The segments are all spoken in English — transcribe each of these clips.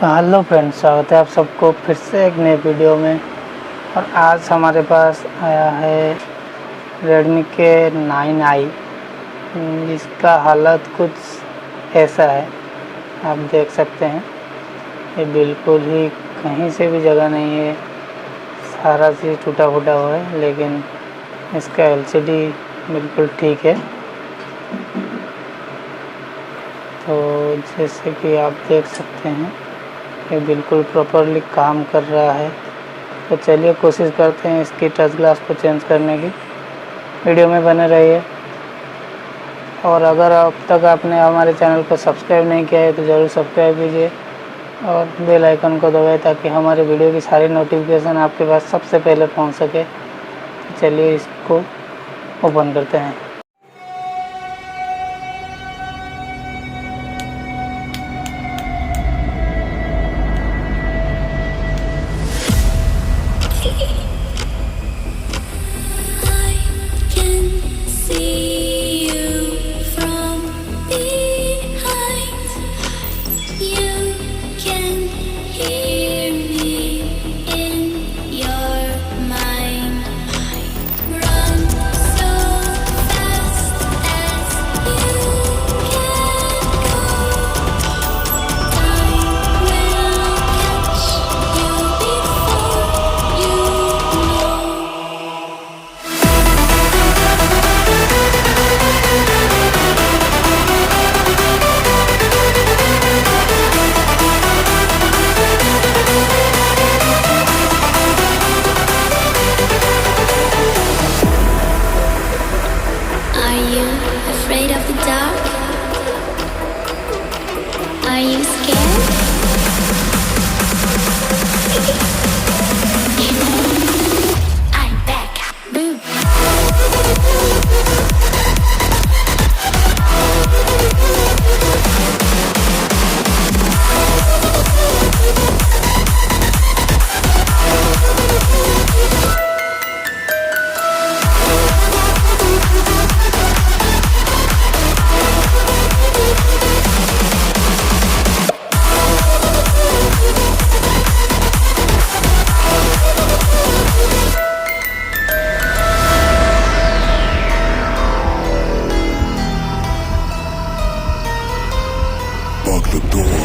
Hello friends, स्वागत है आप सबको फिर से एक नए वीडियो में। और आज हमारे पास आया है रेडमी के 9i। इसका हालत कुछ ऐसा है, आप देख सकते हैं। ये बिल्कुल ही कहीं से भी जगह नहीं है, सारा चीज़ टूटा फूटा हुआ है, लेकिन इसका एलसीडी बिल्कुल ठीक है। तो जैसे कि आप देख सकते हैं ये बिल्कुल प्रॉपरली काम कर रहा है। तो चलिए कोशिश करते हैं इसकी टच ग्लास को चेंज करने की। वीडियो में बने रहिए। और अगर अब तक आपने हमारे चैनल को सब्सक्राइब नहीं किया है तो ज़रूर सब्सक्राइब कीजिए और बेल आइकन को दबाएं ताकि हमारे वीडियो की सारी नोटिफिकेशन आपके पास सबसे पहले पहुंच सके। तो चलिए इसको ओपन करते हैं। Afraid of the dark? Are you scared? I'm back. Boom. Lock the door.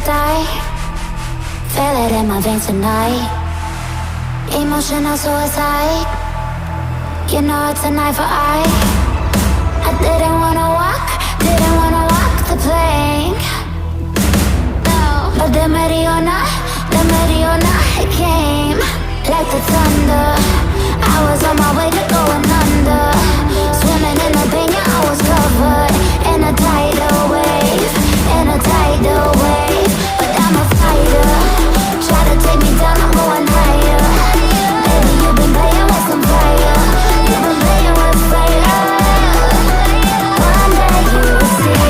Die. Feel it in my veins tonight. Emotional suicide. You know it's a knife for eye. I didn't wanna walk the plank. No, but the Mariona, it came like the thunder. I was on my way to going under. Swimming in the pain, yeah, I was covered in a tidal wave, but I'm a fighter. Try to take me down, I'm going higher. Baby, you've been playing with some fire. You've been playing with fire. One day you will see.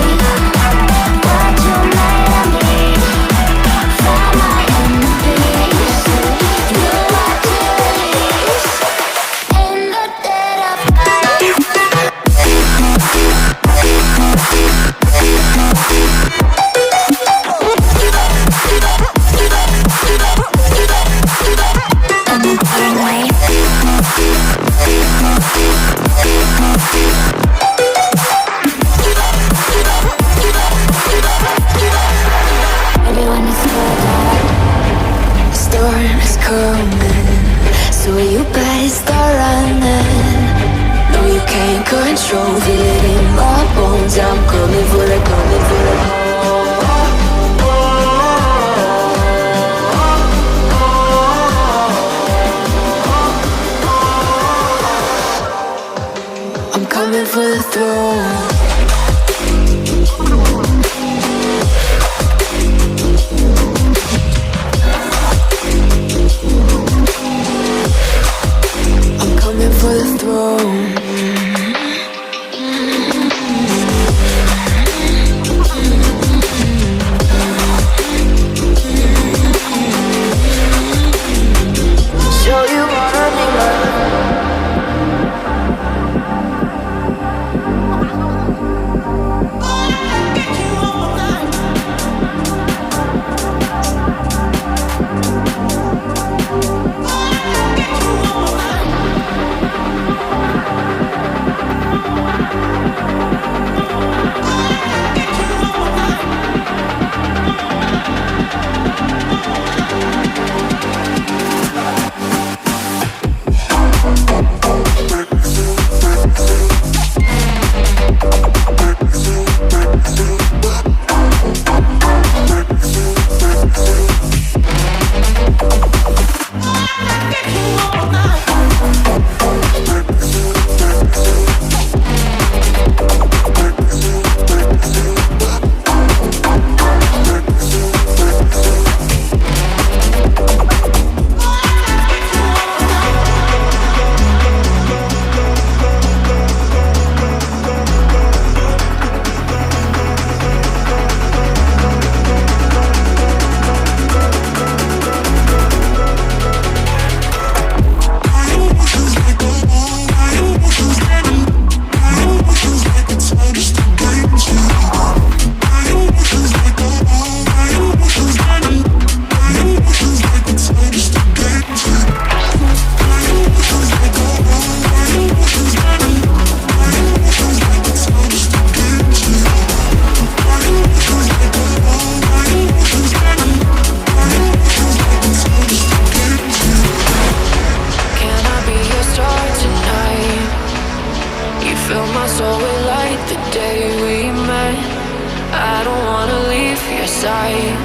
sight.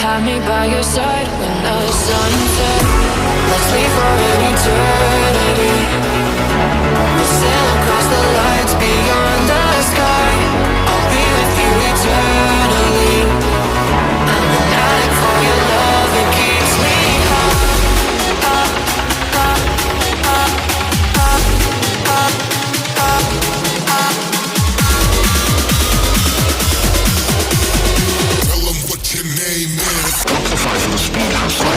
Have me by your side when the sun sets. Let's leave for an eternity. We'll sail across the lights beyond the sky. I'll be with you eternally. I'm an addict for your love, it keeps me high. Tell them what your name is. Amplify for the speed hustle.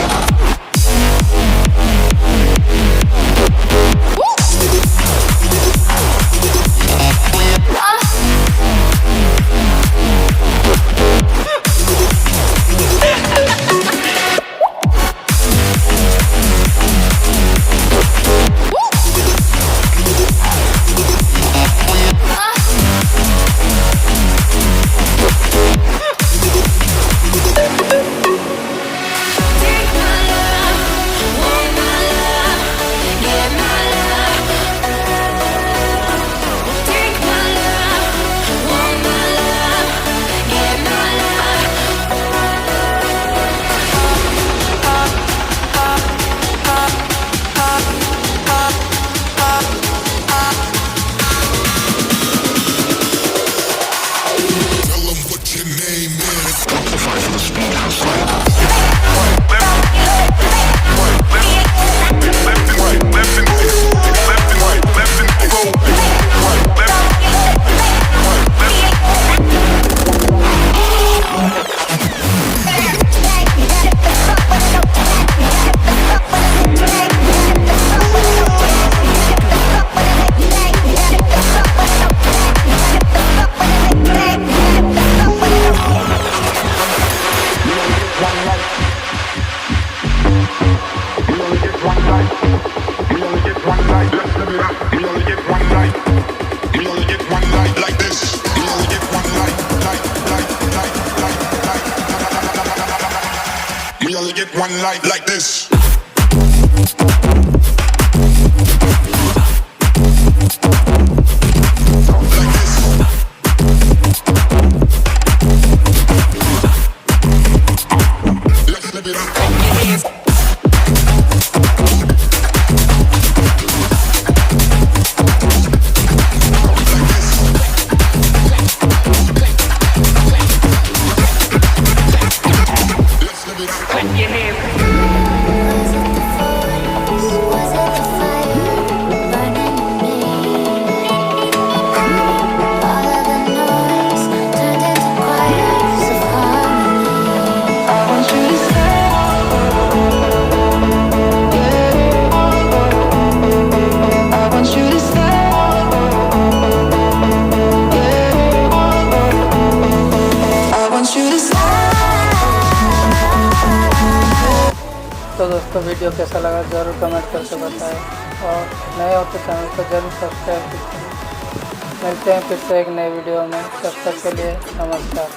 One light like this. Let's live it up. तो दोस्तों video कैसा लगा ज़रूर comment करके बताएं और नए हो तो चैनल को जरूर सब्सक्राइब कीजिए। मिलते हैं फिर से एक नए वीडियो में, तब तक के लिए नमस्कार।